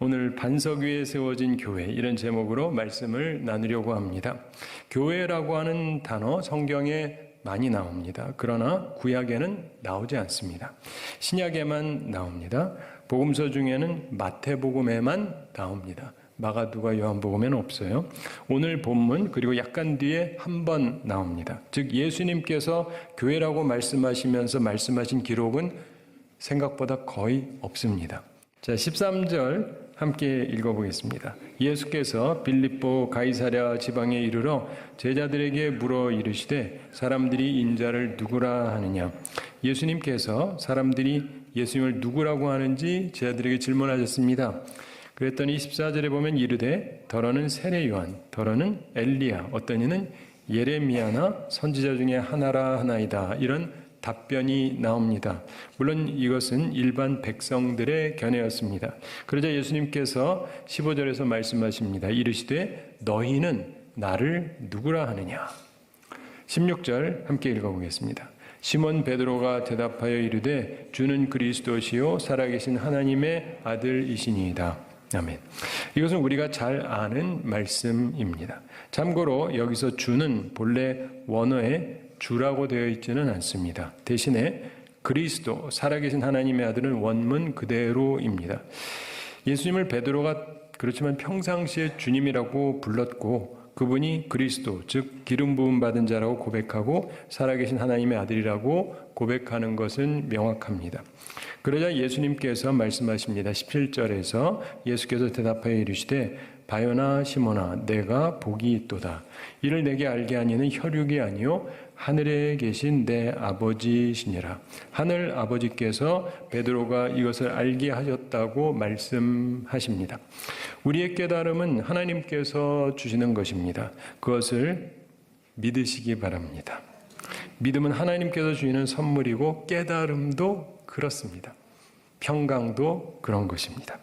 오늘 반석 위에 세워진 교회, 이런 제목으로 말씀을 나누려고 합니다. 교회라고 하는 단어 성경에 많이 나옵니다. 그러나 구약에는 나오지 않습니다. 신약에만 나옵니다. 복음서 중에는 마태복음에만 나옵니다. 마가, 누가, 요한복음에는 없어요. 오늘 본문 그리고 약간 뒤에 한 번 나옵니다. 즉 예수님께서 교회라고 말씀하시면서 말씀하신 기록은 생각보다 거의 없습니다. 자, 13절 함께 읽어보겠습니다. 예수께서 빌립보 가이사랴 지방에 이르러 제자들에게 물어 이르시되 사람들이 인자를 누구라 하느냐. 예수님께서 사람들이 예수님을 누구라고 하는지 제자들에게 질문하셨습니다. 그랬더니 14절에 보면 이르되 더러는 세례 요한, 더러는 엘리야, 어떤 이는 예레미야나 선지자 중에 하나라 하나이다. 이런 답변이 나옵니다. 물론 이것은 일반 백성들의 견해였습니다. 그러자 예수님께서 15절에서 말씀하십니다. 이르시되 너희는 나를 누구라 하느냐. 16절 함께 읽어보겠습니다. 시몬 베드로가 대답하여 이르되 주는 그리스도시요 살아계신 하나님의 아들이시니이다. 아멘. 이것은 우리가 잘 아는 말씀입니다. 참고로 여기서 주는 본래 원어에 주라고 되어 있지는 않습니다. 대신에 그리스도, 살아계신 하나님의 아들은 원문 그대로입니다. 예수님을 베드로가 그렇지만 평상시에 주님이라고 불렀고 그분이 그리스도, 즉 기름 부음 받은 자라고 고백하고 살아계신 하나님의 아들이라고 고백하는 것은 명확합니다. 그러자 예수님께서 말씀하십니다. 17절에서 예수께서 대답하여 이르시되 바요나 시몬아 내가 복이 있도다. 이를 내게 알게 하니는 혈육이 아니요 하늘에 계신 내 아버지시니라. 하늘 아버지께서 베드로가 이것을 알게 하셨다고 말씀하십니다. 우리의 깨달음은 하나님께서 주시는 것입니다. 그것을 믿으시기 바랍니다. 믿음은 하나님께서 주시는 선물이고 깨달음도 그렇습니다. 평강도 그런 것입니다.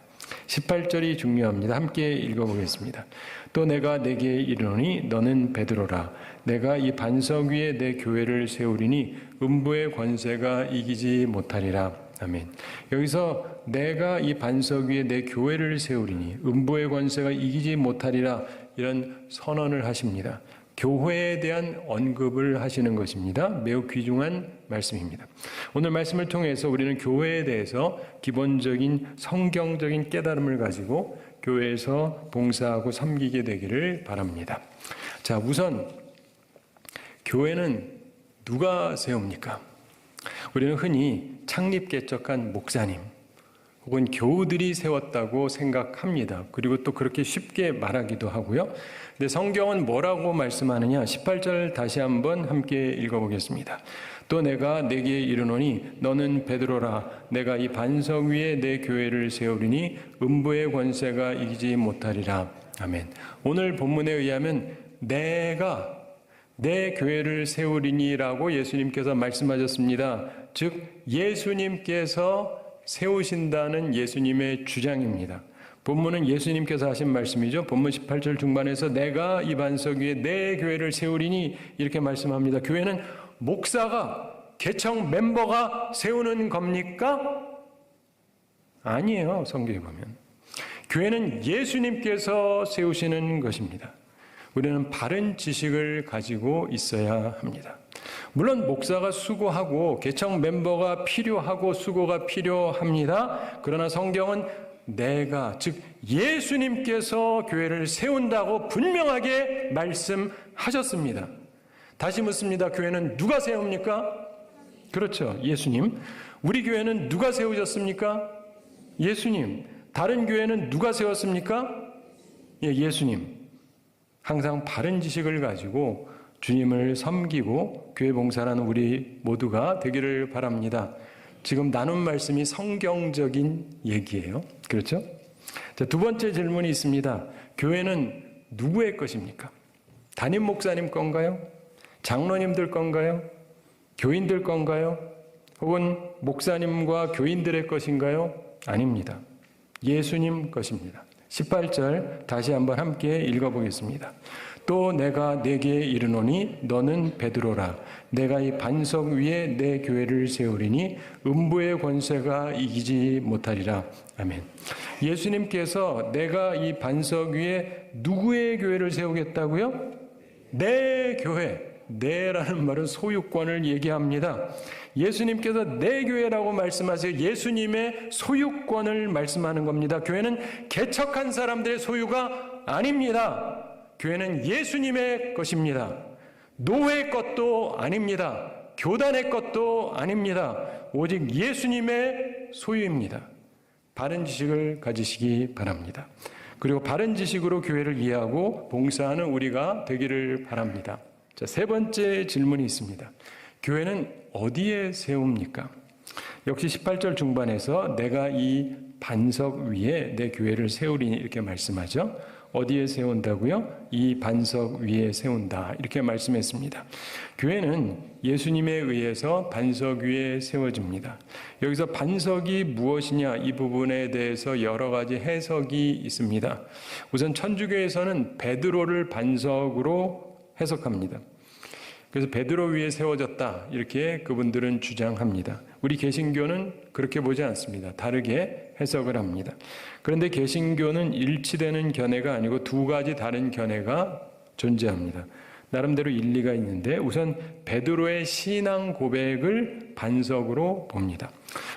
18절이 중요합니다. 함께 읽어보겠습니다. 또 내가 내게 이르노니 너는 베드로라. 내가 이 반석 위에 내 교회를 세우리니 음부의 권세가 이기지 못하리라. 아멘. 여기서 내가 이 반석 위에 내 교회를 세우리니 음부의 권세가 이기지 못하리라, 이런 선언을 하십니다. 교회에 대한 언급을 하시는 것입니다. 매우 귀중한 말씀입니다. 오늘 말씀을 통해서 우리는 교회에 대해서 기본적인 성경적인 깨달음을 가지고 교회에서 봉사하고 섬기게 되기를 바랍니다. 자, 우선 교회는 누가 세웁니까? 우리는 흔히 창립 개척한 목사님 혹은 교우들이 세웠다고 생각합니다. 그리고 또 그렇게 쉽게 말하기도 하고요. 근데 성경은 뭐라고 말씀하느냐? 18절 다시 한번 함께 읽어보겠습니다. 또 내가 내게 이르노니 너는 베드로라. 내가 이 반석 위에 내 교회를 세우리니 음부의 권세가 이기지 못하리라. 아멘. 오늘 본문에 의하면 내가 내 교회를 세우리니라고 예수님께서 말씀하셨습니다. 즉 예수님께서 세우신다는 예수님의 주장입니다. 본문은 예수님께서 하신 말씀이죠. 본문 18절 중반에서 내가 이 반석 위에 내 교회를 세우리니 이렇게 말씀합니다. 교회는 목사가, 개척 멤버가 세우는 겁니까? 아니에요. 성경에 보면 교회는 예수님께서 세우시는 것입니다. 우리는 바른 지식을 가지고 있어야 합니다. 물론 목사가 수고하고 개척 멤버가 필요하고 수고가 필요합니다. 그러나 성경은 내가, 즉 예수님께서 교회를 세운다고 분명하게 말씀하셨습니다. 다시 묻습니다. 교회는 누가 세웁니까? 그렇죠. 예수님. 우리 교회는 누가 세우셨습니까? 예수님. 다른 교회는 누가 세웠습니까? 예, 예수님. 항상 바른 지식을 가지고 주님을 섬기고 교회 봉사하는 우리 모두가 되기를 바랍니다. 지금 나눈 말씀이 성경적인 얘기예요. 그렇죠? 자, 두 번째 질문이 있습니다. 교회는 누구의 것입니까? 담임 목사님 건가요? 장로님들 건가요? 교인들 건가요? 혹은 목사님과 교인들의 것인가요? 아닙니다. 예수님 것입니다. 18절 다시 한번 함께 읽어보겠습니다. 또 내가 네게 이르노니 너는 베드로라. 내가 이 반석 위에 내 교회를 세우리니 음부의 권세가 이기지 못하리라. 아멘. 예수님께서 내가 이 반석 위에 누구의 교회를 세우겠다고요? 내 교회. 내라는 말은 소유권을 얘기합니다. 예수님께서 내 교회라고 말씀하세요. 예수님의 소유권을 말씀하는 겁니다. 교회는 개척한 사람들의 소유가 아닙니다. 교회는 예수님의 것입니다. 노회 것도 아닙니다. 교단의 것도 아닙니다. 오직 예수님의 소유입니다. 바른 지식을 가지시기 바랍니다. 그리고 바른 지식으로 교회를 이해하고 봉사하는 우리가 되기를 바랍니다. 자, 세 번째 질문이 있습니다. 교회는 어디에 세웁니까? 역시 18절 중반에서 내가 이 반석 위에 내 교회를 세우리니 이렇게 말씀하죠. 어디에 세운다고요? 이 반석 위에 세운다 이렇게 말씀했습니다. 교회는 예수님에 의해서 반석 위에 세워집니다. 여기서 반석이 무엇이냐 이 부분에 대해서 여러 가지 해석이 있습니다. 우선 천주교에서는 베드로를 반석으로 해석합니다. 그래서 베드로 위에 세워졌다 이렇게 그분들은 주장합니다. 우리 개신교는 그렇게 보지 않습니다. 다르게 해석을 합니다. 그런데 개신교는 일치되는 견해가 아니고 두 가지 다른 견해가 존재합니다. 나름대로 일리가 있는데 우선 베드로의 신앙 고백을 반석으로 봅니다.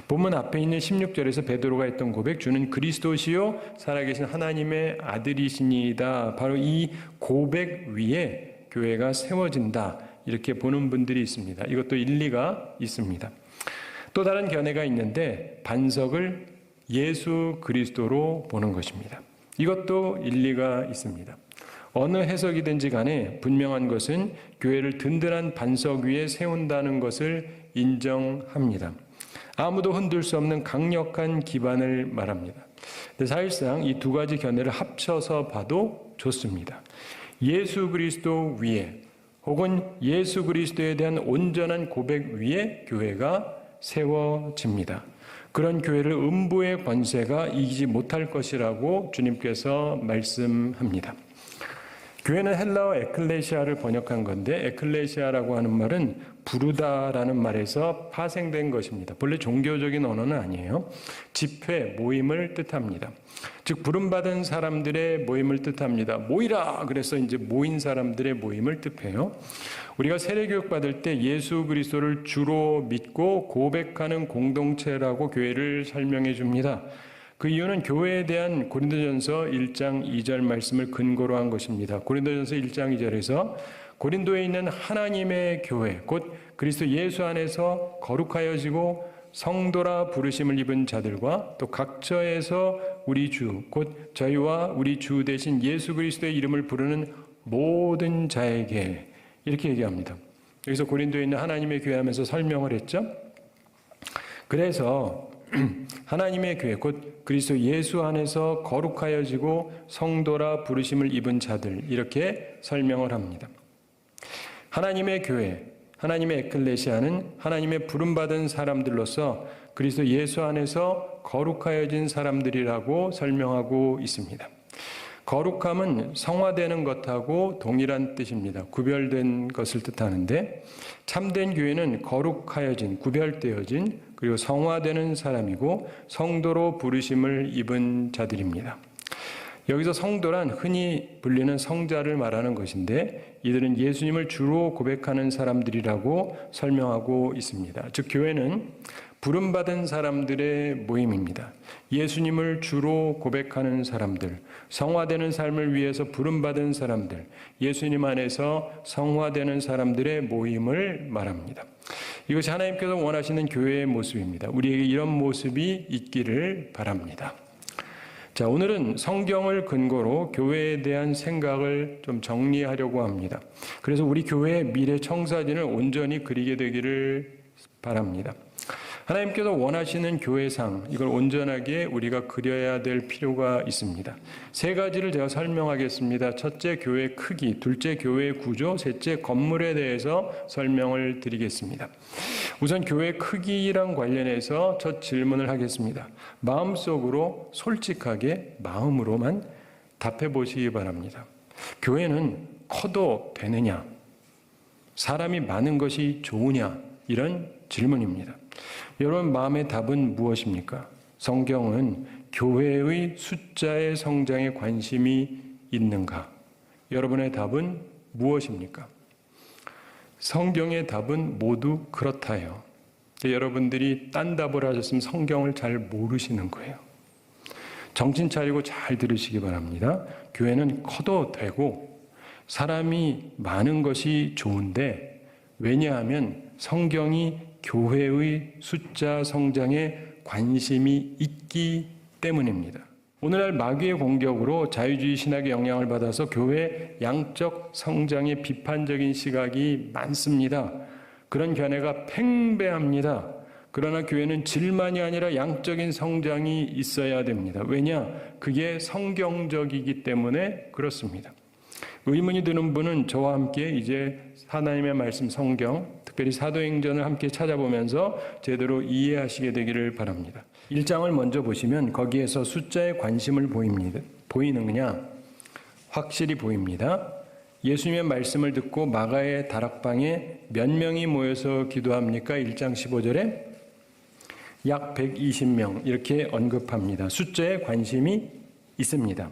본문 앞에 있는 16절에서 베드로가 했던 고백, 주는 그리스도시요 살아계신 하나님의 아들이시니이다. 바로 이 고백 위에 교회가 세워진다 이렇게 보는 분들이 있습니다. 이것도 일리가 있습니다. 또 다른 견해가 있는데 반석을 예수 그리스도로 보는 것입니다. 이것도 일리가 있습니다. 어느 해석이든지 간에 분명한 것은 교회를 든든한 반석 위에 세운다는 것을 인정합니다. 아무도 흔들 수 없는 강력한 기반을 말합니다. 근데 사실상 이 두 가지 견해를 합쳐서 봐도 좋습니다. 예수 그리스도 위에 혹은 예수 그리스도에 대한 온전한 고백 위에 교회가 세워집니다. 그런 교회를 음부의 권세가 이기지 못할 것이라고 주님께서 말씀합니다. 교회는 헬라어 에클레시아를 번역한 건데 에클레시아라고 하는 말은 부르다라는 말에서 파생된 것입니다. 본래 종교적인 언어는 아니에요. 집회, 모임을 뜻합니다. 즉 부름받은 사람들의 모임을 뜻합니다. 모이라 그래서 이제 모인 사람들의 모임을 뜻해요. 우리가 세례교육 받을 때 예수 그리스도를 주로 믿고 고백하는 공동체라고 교회를 설명해 줍니다. 그 이유는 교회에 대한 고린도전서 1장 2절 말씀을 근거로 한 것입니다. 고린도전서 1장 2절에서 고린도에 있는 하나님의 교회, 곧 그리스도 예수 안에서 거룩하여지고 성도라 부르심을 입은 자들과 또 각처에서 우리 주, 곧 저희와 우리 주 대신 예수 그리스도의 이름을 부르는 모든 자에게 이렇게 얘기합니다. 여기서 고린도에 있는 하나님의 교회 하면서 설명을 했죠. 그래서 하나님의 교회, 곧 그리스도 예수 안에서 거룩하여지고 성도라 부르심을 입은 자들 이렇게 설명을 합니다. 하나님의 교회, 하나님의 에클레시아는 하나님의 부름받은 사람들로서 그리스도 예수 안에서 거룩하여진 사람들이라고 설명하고 있습니다. 거룩함은 성화되는 것하고 동일한 뜻입니다. 구별된 것을 뜻하는데 참된 교회는 거룩하여진, 구별되어진 그리고 성화되는 사람이고 성도로 부르심을 입은 자들입니다. 여기서 성도란 흔히 불리는 성자를 말하는 것인데 이들은 예수님을 주로 고백하는 사람들이라고 설명하고 있습니다. 즉 교회는 부름받은 사람들의 모임입니다. 예수님을 주로 고백하는 사람들, 성화되는 삶을 위해서 부름받은 사람들, 예수님 안에서 성화되는 사람들의 모임을 말합니다. 이것이 하나님께서 원하시는 교회의 모습입니다. 우리에게 이런 모습이 있기를 바랍니다. 자, 오늘은 성경을 근거로 교회에 대한 생각을 좀 정리하려고 합니다. 그래서 우리 교회의 미래 청사진을 온전히 그리게 되기를 바랍니다. 하나님께서 원하시는 교회상, 이걸 온전하게 우리가 그려야 될 필요가 있습니다. 세 가지를 제가 설명하겠습니다. 첫째, 교회 크기, 둘째, 교회 구조, 셋째, 건물에 대해서 설명을 드리겠습니다. 우선 교회 크기랑 관련해서 첫 질문을 하겠습니다. 마음속으로 솔직하게 마음으로만 답해 보시기 바랍니다. 교회는 커도 되느냐? 사람이 많은 것이 좋으냐? 이런 질문입니다. 여러분 마음의 답은 무엇입니까? 성경은 교회의 숫자의 성장에 관심이 있는가? 여러분의 답은 무엇입니까? 성경의 답은 모두 그렇다요. 여러분들이 딴 답을 하셨으면 성경을 잘 모르시는 거예요. 정신 차리고 잘 들으시기 바랍니다. 교회는 커도 되고 사람이 많은 것이 좋은데, 왜냐하면 성경이 교회의 숫자 성장에 관심이 있기 때문입니다. 오늘날 마귀의 공격으로 자유주의 신학의 영향을 받아서 교회 양적 성장에 비판적인 시각이 많습니다. 그런 견해가 팽배합니다. 그러나 교회는 질만이 아니라 양적인 성장이 있어야 됩니다. 왜냐? 그게 성경적이기 때문에 그렇습니다. 의문이 드는 분은 저와 함께 이제 하나님의 말씀 성경, 특별히 사도행전을 함께 찾아보면서 제대로 이해하시게 되기를 바랍니다. 1장을 먼저 보시면 거기에서 숫자에 관심을 보이느냐? 확실히 보입니다. 예수님의 말씀을 듣고 마가의 다락방에 몇 명이 모여서 기도합니까? 1장 15절에 약 120명 이렇게 언급합니다. 숫자에 관심이 있습니다.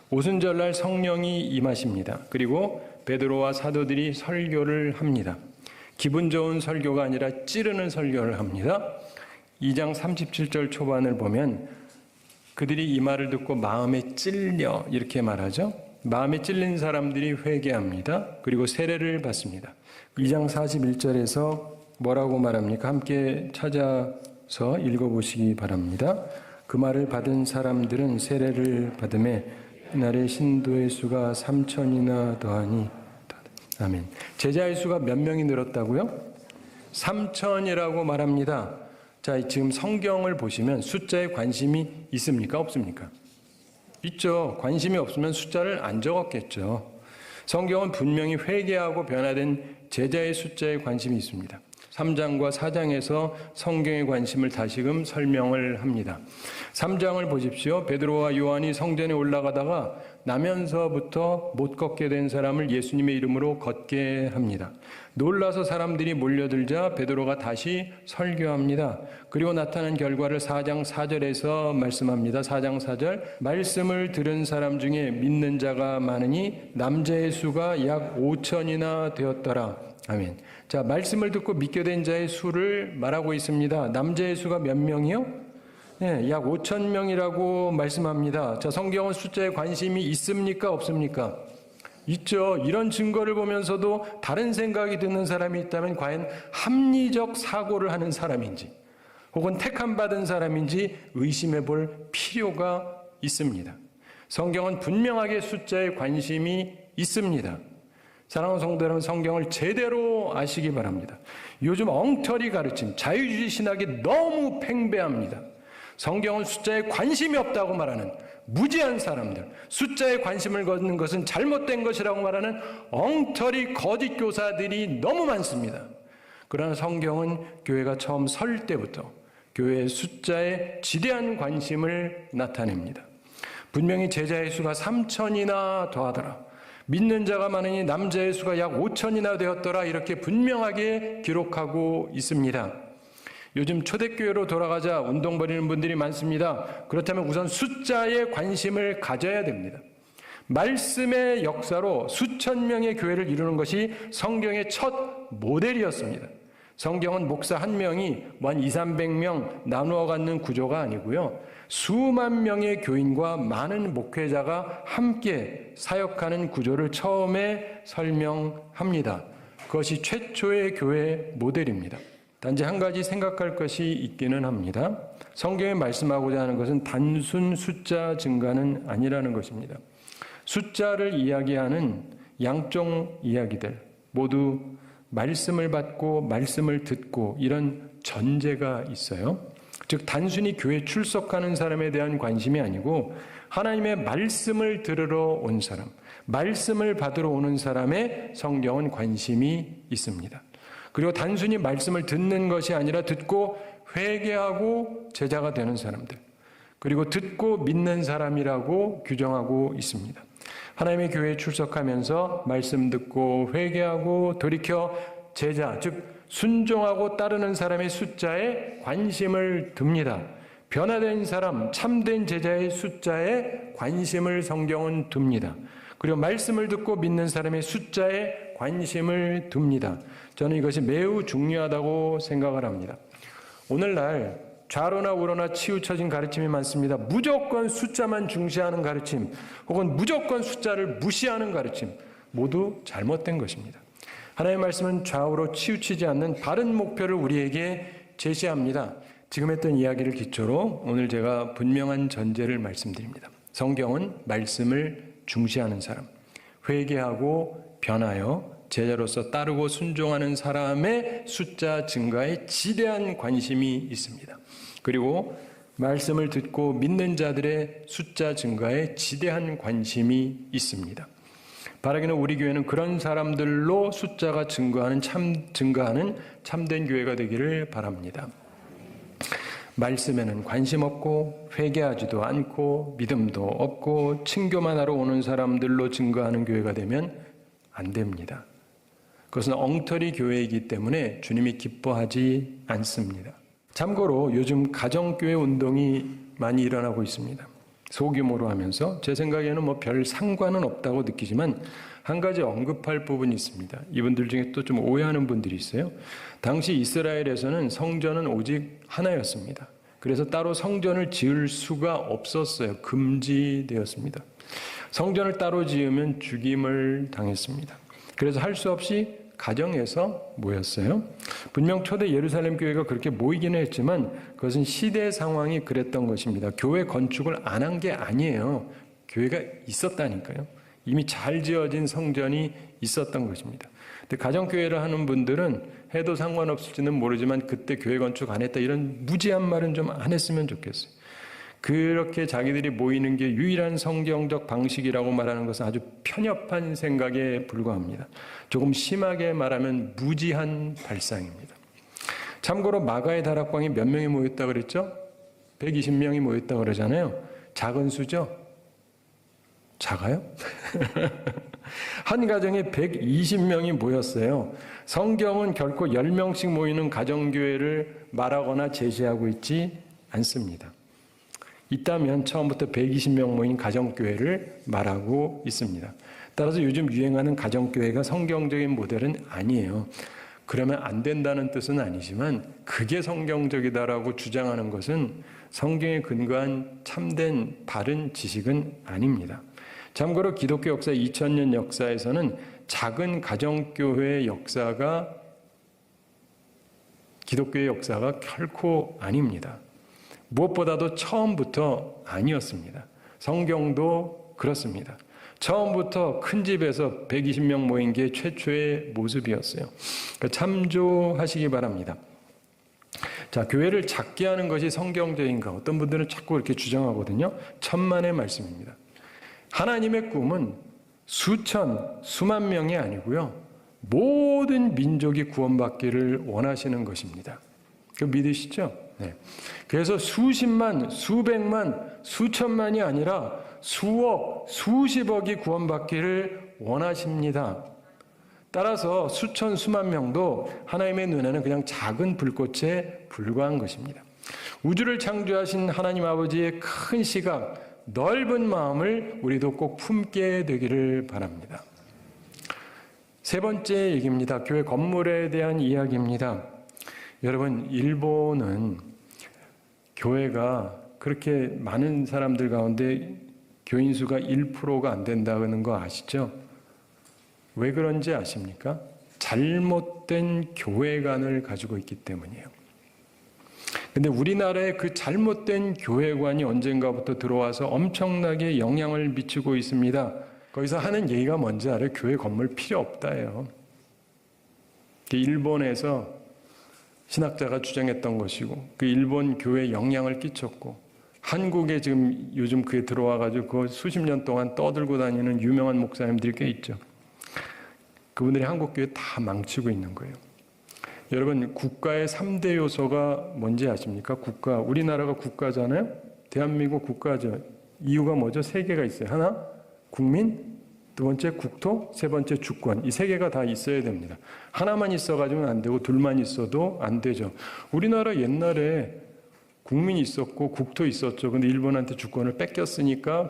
오순절날 성령이 임하십니다. 그리고 베드로와 사도들이 설교를 합니다. 기분 좋은 설교가 아니라 찌르는 설교를 합니다. 2장 37절 초반을 보면 그들이 이 말을 듣고 마음에 찔려 이렇게 말하죠. 마음에 찔린 사람들이 회개합니다. 그리고 세례를 받습니다. 2장 41절에서 뭐라고 말합니까? 함께 찾아서 읽어보시기 바랍니다. 그 말을 받은 사람들은 세례를 받음에 그날의 신도의 수가 3,000이나 더하니. 아멘. 제자의 수가 몇 명이 늘었다고요? 3,000이라고 말합니다. 자, 지금 성경을 보시면 숫자에 관심이 있습니까? 없습니까? 있죠. 관심이 없으면 숫자를 안 적었겠죠. 성경은 분명히 회개하고 변화된 제자의 숫자에 관심이 있습니다. 3장과 4장에서 성경의 관심을 다시금 설명을 합니다. 3장을 보십시오. 베드로와 요한이 성전에 올라가다가 나면서부터 못 걷게 된 사람을 예수님의 이름으로 걷게 합니다. 놀라서 사람들이 몰려들자 베드로가 다시 설교합니다. 그리고 나타난 결과를 4장 4절에서 말씀합니다. 4장 4절 말씀을 들은 사람 중에 믿는 자가 많으니 남자의 수가 약 5,000이나 되었더라. 아멘. 자, 말씀을 듣고 믿게 된 자의 수를 말하고 있습니다. 남자의 수가 몇 명이요? 네, 약 5,000명이라고 말씀합니다. 자, 성경은 숫자에 관심이 있습니까? 없습니까? 있죠. 이런 증거를 보면서도 다른 생각이 드는 사람이 있다면 과연 합리적 사고를 하는 사람인지 혹은 택함받은 사람인지 의심해 볼 필요가 있습니다. 성경은 분명하게 숫자에 관심이 있습니다. 사랑하는 성도 여러분, 성경을 제대로 아시기 바랍니다. 요즘 엉터리 가르침, 자유주의 신학이 너무 팽배합니다. 성경은 숫자에 관심이 없다고 말하는 무지한 사람들, 숫자에 관심을 갖는 것은 잘못된 것이라고 말하는 엉터리 거짓 교사들이 너무 많습니다. 그러나 성경은 교회가 처음 설 때부터 교회의 숫자에 지대한 관심을 나타냅니다. 분명히 제자의 수가 3,000이나 더하더라. 믿는 자가 많으니 남자의 수가 약 5,000이나 되었더라. 이렇게 분명하게 기록하고 있습니다. 요즘 초대교회로 돌아가자 운동 벌이는 분들이 많습니다. 그렇다면 우선 숫자에 관심을 가져야 됩니다. 말씀의 역사로 수천 명의 교회를 이루는 것이 성경의 첫 모델이었습니다. 성경은 목사 한 명이 한 200~300명 나누어 갖는 구조가 아니고요. 수만 명의 교인과 많은 목회자가 함께 사역하는 구조를 처음에 설명합니다. 그것이 최초의 교회 모델입니다. 단지 한 가지 생각할 것이 있기는 합니다. 성경에 말씀하고자 하는 것은 단순 숫자 증가는 아니라는 것입니다. 숫자를 이야기하는 양쪽 이야기들 모두 말씀을 받고 말씀을 듣고 이런 전제가 있어요. 즉 단순히 교회 출석하는 사람에 대한 관심이 아니고 하나님의 말씀을 들으러 온 사람, 말씀을 받으러 오는 사람의 성경은 관심이 있습니다. 그리고 단순히 말씀을 듣는 것이 아니라 듣고 회개하고 제자가 되는 사람들, 그리고 듣고 믿는 사람이라고 규정하고 있습니다. 하나님의 교회에 출석하면서 말씀 듣고 회개하고 돌이켜 제자, 즉 순종하고 따르는 사람의 숫자에 관심을 둡니다. 변화된 사람, 참된 제자의 숫자에 관심을 성경은 둡니다. 그리고 말씀을 듣고 믿는 사람의 숫자에 관심을 둡니다. 저는 이것이 매우 중요하다고 생각을 합니다. 오늘날 좌로나 우로나 치우쳐진 가르침이 많습니다. 무조건 숫자만 중시하는 가르침, 혹은 무조건 숫자를 무시하는 가르침, 모두 잘못된 것입니다. 하나님의 말씀은 좌우로 치우치지 않는 바른 목표를 우리에게 제시합니다. 지금 했던 이야기를 기초로 오늘 제가 분명한 전제를 말씀드립니다. 성경은 말씀을 중시하는 사람, 회개하고 변하여 제자로서 따르고 순종하는 사람의 숫자 증가에 지대한 관심이 있습니다. 그리고 말씀을 듣고 믿는 자들의 숫자 증가에 지대한 관심이 있습니다. 바라기는 우리 교회는 그런 사람들로 숫자가 증가하는 참된 교회가 되기를 바랍니다. 말씀에는 관심 없고 회개하지도 않고 믿음도 없고 친교만 하러 오는 사람들로 증거하는 교회가 되면 안 됩니다. 그것은 엉터리 교회이기 때문에 주님이 기뻐하지 않습니다. 참고로 요즘 가정교회 운동이 많이 일어나고 있습니다. 소규모로 하면서 제 생각에는 별 상관은 없다고 느끼지만 한 가지 언급할 부분이 있습니다. 이분들 중에 또 좀 오해하는 분들이 있어요. 당시 이스라엘에서는 성전은 오직 하나였습니다. 그래서 따로 성전을 지을 수가 없었어요. 금지되었습니다. 성전을 따로 지으면 죽임을 당했습니다. 그래서 할 수 없이 가정에서 모였어요. 분명 초대 예루살렘 교회가 그렇게 모이기는 했지만 그것은 시대 상황이 그랬던 것입니다. 교회 건축을 안 한 게 아니에요. 교회가 있었다니까요. 이미 잘 지어진 성전이 있었던 것입니다. 근데 가정교회를 하는 분들은 해도 상관없을지는 모르지만 그때 교회 건축 안 했다 이런 무지한 말은 좀 안 했으면 좋겠어요. 그렇게 자기들이 모이는 게 유일한 성경적 방식이라고 말하는 것은 아주 편협한 생각에 불과합니다. 조금 심하게 말하면 무지한 발상입니다. 참고로 마가의 다락방이 몇 명이 모였다고 그랬죠? 120명이 모였다고 그러잖아요. 작은 수죠? 작아요? 한 가정에 120명이 모였어요. 성경은 결코 10명씩 모이는 가정교회를 말하거나 제시하고 있지 않습니다. 있다면 처음부터 120명 모인 가정교회를 말하고 있습니다. 따라서 요즘 유행하는 가정교회가 성경적인 모델은 아니에요. 그러면 안 된다는 뜻은 아니지만 그게 성경적이다라고 주장하는 것은 성경에 근거한 참된 바른 지식은 아닙니다. 참고로 기독교 역사 2000년 역사에서는 작은 가정교회의 역사가 기독교의 역사가 결코 아닙니다. 무엇보다도 처음부터 아니었습니다. 성경도 그렇습니다. 처음부터 큰 집에서 120명 모인 게 최초의 모습이었어요. 그러니까 참조하시기 바랍니다. 자, 교회를 작게 하는 것이 성경적인가? 어떤 분들은 자꾸 이렇게 주장하거든요. 천만의 말씀입니다. 하나님의 꿈은 수천, 수만 명이 아니고요. 모든 민족이 구원받기를 원하시는 것입니다. 그 믿으시죠? 네. 그래서 수십만, 수백만, 수천만이 아니라 수억, 수십억이 구원받기를 원하십니다. 따라서 수천, 수만 명도 하나님의 눈에는 그냥 작은 불꽃에 불과한 것입니다. 우주를 창조하신 하나님 아버지의 큰 시각, 넓은 마음을 우리도 꼭 품게 되기를 바랍니다. 세 번째 얘기입니다. 교회 건물에 대한 이야기입니다. 여러분, 일본은 교회가 그렇게 많은 사람들 가운데 교인 수가 1%가 안 된다는 거 아시죠? 왜 그런지 아십니까? 잘못된 교회관을 가지고 있기 때문이에요. 근데 우리나라의 그 잘못된 교회관이 언젠가부터 들어와서 엄청나게 영향을 미치고 있습니다. 거기서 하는 얘기가 뭔지 알아요? 교회 건물 필요 없다예요. 일본에서 신학자가 주장했던 것이고 그 일본 교회에 영향을 끼쳤고 한국에 지금 요즘 그게 들어와가지고 그 수십 년 동안 떠들고 다니는 유명한 목사님들이 꽤 있죠. 그분들이 한국 교회 다 망치고 있는 거예요. 여러분, 국가의 3대 요소가 뭔지 아십니까? 국가, 우리나라가 국가잖아요. 대한민국 국가죠. 이유가 뭐죠? 세 개가 있어요. 하나, 국민, 두 번째 국토, 세 번째 주권. 이 세 개가 다 있어야 됩니다. 하나만 있어가지고는 안 되고 둘만 있어도 안 되죠. 우리나라 옛날에 국민이 있었고 국토 있었죠. 근데 일본한테 주권을 뺏겼으니까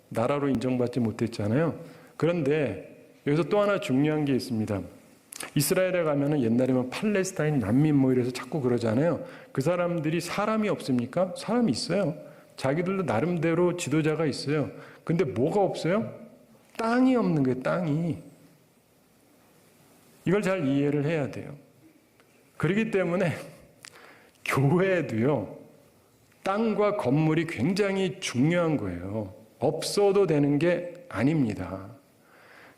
나라로 인정받지 못했잖아요. 그런데 여기서 또 하나 중요한 게 있습니다. 이스라엘에 가면은 옛날에는 팔레스타인 난민 뭐 이래서 자꾸 그러잖아요. 그 사람들이 사람이 없습니까? 사람이 있어요. 자기들도 나름대로 지도자가 있어요. 근데 뭐가 없어요? 땅이 없는 거예요. 땅이. 이걸 잘 이해를 해야 돼요. 그렇기 때문에 교회도요, 땅과 건물이 굉장히 중요한 거예요. 없어도 되는 게 아닙니다.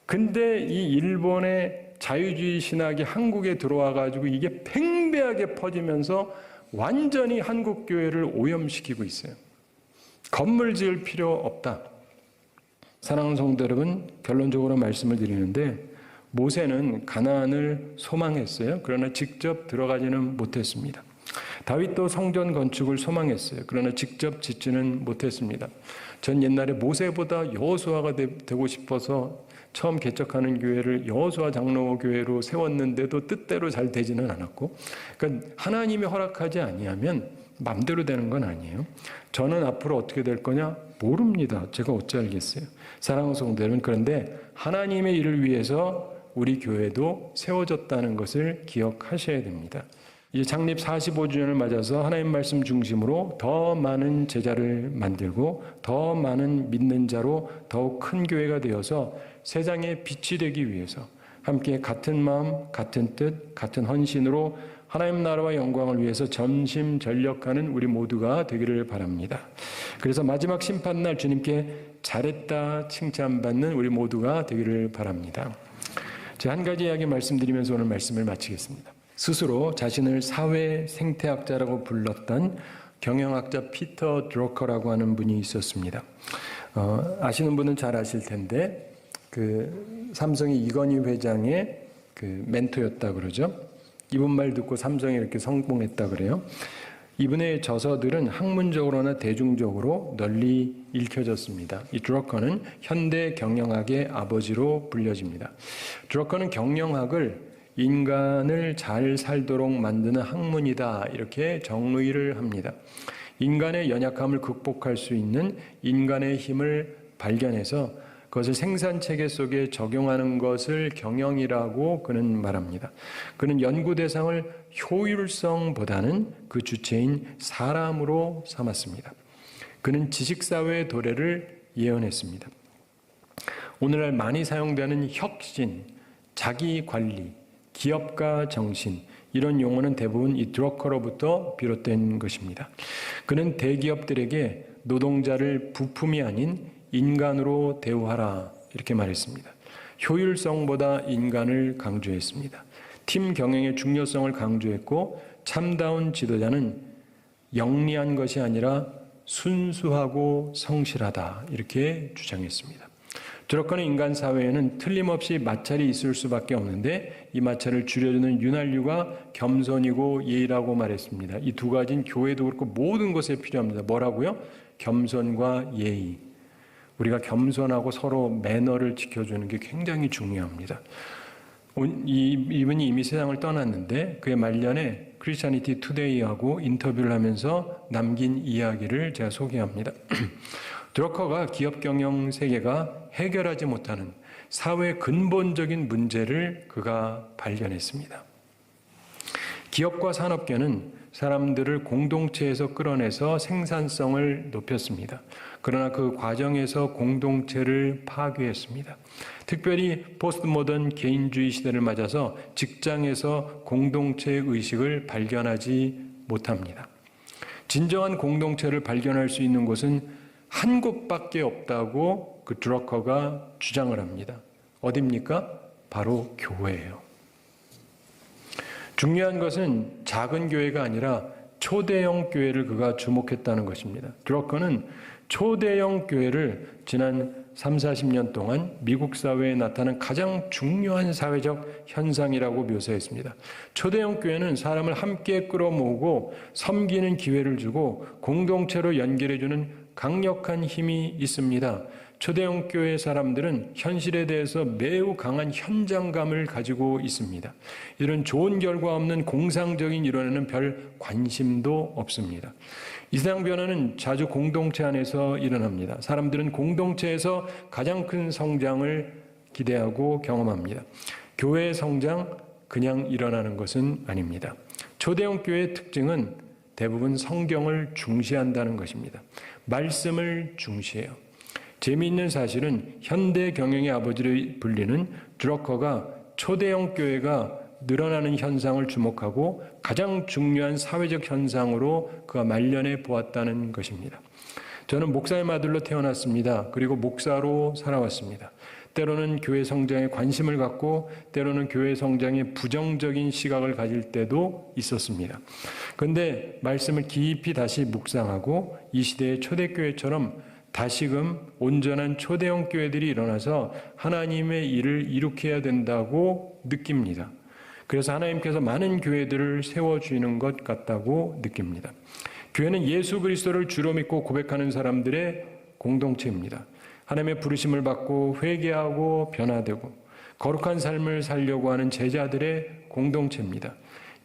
근데 이 일본의 자유주의 신학이 한국에 들어와 가지고 이게 팽배하게 퍼지면서 완전히 한국 교회를 오염시키고 있어요. 건물 지을 필요 없다. 사랑하는 성도 여러분, 결론적으로 말씀을 드리는데 모세는 가나안을 소망했어요. 그러나 직접 들어가지는 못했습니다. 다윗도 성전 건축을 소망했어요. 그러나 직접 짓지는 못했습니다. 전 옛날에 모세보다 여호수아가 되고 싶어서 처음 개척하는 교회를 여호수아 장로 교회로 세웠는데도 뜻대로 잘 되지는 않았고, 그러니까 하나님이 허락하지 아니하면 마음대로 되는 건 아니에요. 저는 앞으로 어떻게 될 거냐? 모릅니다. 제가 어찌 알겠어요. 사랑하는 성도 여러분, 그런데 하나님의 일을 위해서 우리 교회도 세워졌다는 것을 기억하셔야 됩니다. 이제 창립 45주년을 맞아서 하나님 말씀 중심으로 더 많은 제자를 만들고 더 많은 믿는 자로 더욱 큰 교회가 되어서 세상에 빛이 되기 위해서 함께 같은 마음, 같은 뜻, 같은 헌신으로 하나님 나라와 영광을 위해서 전심전력하는 우리 모두가 되기를 바랍니다. 그래서 마지막 심판날 주님께 잘했다 칭찬받는 우리 모두가 되기를 바랍니다. 제가 한 가지 이야기 말씀드리면서 오늘 말씀을 마치겠습니다. 스스로 자신을 사회 생태학자라고 불렀던 경영학자 피터 드러커라고 하는 분이 있었습니다. 아시는 분은 잘 아실 텐데 그 삼성의 이건희 회장의 그 멘토였다 그러죠. 이분 말 듣고 삼성이 이렇게 성공했다 그래요. 이분의 저서들은 학문적으로나 대중적으로 널리 읽혀졌습니다. 이 드러커는 현대 경영학의 아버지로 불려집니다. 드러커는 경영학을 인간을 잘 살도록 만드는 학문이다 이렇게 정의를 합니다. 인간의 연약함을 극복할 수 있는 인간의 힘을 발견해서 그것을 생산체계 속에 적용하는 것을 경영이라고 그는 말합니다. 그는 연구 대상을 효율성보다는 그 주체인 사람으로 삼았습니다. 그는 지식사회의 도래를 예언했습니다. 오늘날 많이 사용되는 혁신, 자기관리, 기업가 정신 이런 용어는 대부분 이 드러커로부터 비롯된 것입니다. 그는 대기업들에게 노동자를 부품이 아닌 인간으로 대우하라 이렇게 말했습니다. 효율성보다 인간을 강조했습니다. 팀 경영의 중요성을 강조했고 참다운 지도자는 영리한 것이 아니라 순수하고 성실하다 이렇게 주장했습니다. 드러커는 인간 사회에는 틀림없이 마찰이 있을 수밖에 없는데 이 마찰을 줄여주는 윤활유가 겸손이고 예의라고 말했습니다. 이 두 가지는 교회도 그렇고 모든 것에 필요합니다. 뭐라고요? 겸손과 예의. 우리가 겸손하고 서로 매너를 지켜주는 게 굉장히 중요합니다. 이분이 이미 세상을 떠났는데 그의 말년에 크리스찬니티 투데이하고 인터뷰를 하면서 남긴 이야기를 제가 소개합니다. 드러커가 기업 경영 세계가 해결하지 못하는 사회의 근본적인 문제를 그가 발견했습니다. 기업과 산업계는 사람들을 공동체에서 끌어내서 생산성을 높였습니다. 그러나 그 과정에서 공동체를 파괴했습니다. 특별히 포스트 모던 개인주의 시대를 맞아서 직장에서 공동체의 의식을 발견하지 못합니다. 진정한 공동체를 발견할 수 있는 곳은 한 곳밖에 없다고 그 드러커가 주장을 합니다. 어디입니까? 바로 교회예요. 중요한 것은 작은 교회가 아니라 초대형 교회를 그가 주목했다는 것입니다. 드러커는 초대형 교회를 지난 30-40년 동안 미국 사회에 나타난 가장 중요한 사회적 현상이라고 묘사했습니다. 초대형 교회는 사람을 함께 끌어모으고 섬기는 기회를 주고 공동체로 연결해주는 강력한 힘이 있습니다. 초대형 교회 사람들은 현실에 대해서 매우 강한 현장감을 가지고 있습니다. 이런 좋은 결과 없는 공상적인 이론에는 별 관심도 없습니다. 이 세상 변화는 자주 공동체 안에서 일어납니다. 사람들은 공동체에서 가장 큰 성장을 기대하고 경험합니다. 교회의 성장 그냥 일어나는 것은 아닙니다. 초대형 교회의 특징은 대부분 성경을 중시한다는 것입니다. 말씀을 중시해요. 재미있는 사실은 현대 경영의 아버지로 불리는 드러커가 초대형 교회가 늘어나는 현상을 주목하고 가장 중요한 사회적 현상으로 그가 말년에 보았다는 것입니다. 저는 목사의 아들로 태어났습니다. 그리고 목사로 살아왔습니다. 때로는 교회 성장에 관심을 갖고 때로는 교회 성장에 부정적인 시각을 가질 때도 있었습니다. 그런데 말씀을 깊이 다시 묵상하고 이 시대의 초대교회처럼 다시금 온전한 초대형 교회들이 일어나서 하나님의 일을 이룩해야 된다고 느낍니다. 그래서 하나님께서 많은 교회들을 세워주시는 것 같다고 느낍니다. 교회는 예수 그리스도를 주로 믿고 고백하는 사람들의 공동체입니다. 하나님의 부르심을 받고 회개하고 변화되고 거룩한 삶을 살려고 하는 제자들의 공동체입니다.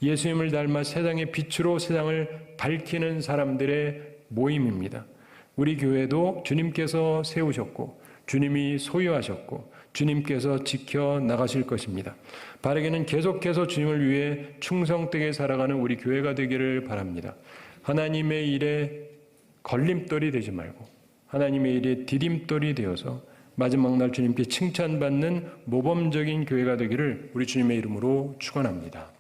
예수님을 닮아 세상의 빛으로 세상을 밝히는 사람들의 모임입니다. 우리 교회도 주님께서 세우셨고 주님이 소유하셨고 주님께서 지켜 나가실 것입니다. 바르게는 계속해서 주님을 위해 충성되게 살아가는 우리 교회가 되기를 바랍니다. 하나님의 일에 걸림돌이 되지 말고 하나님의 일에 디딤돌이 되어서 마지막 날 주님께 칭찬받는 모범적인 교회가 되기를 우리 주님의 이름으로 축원합니다.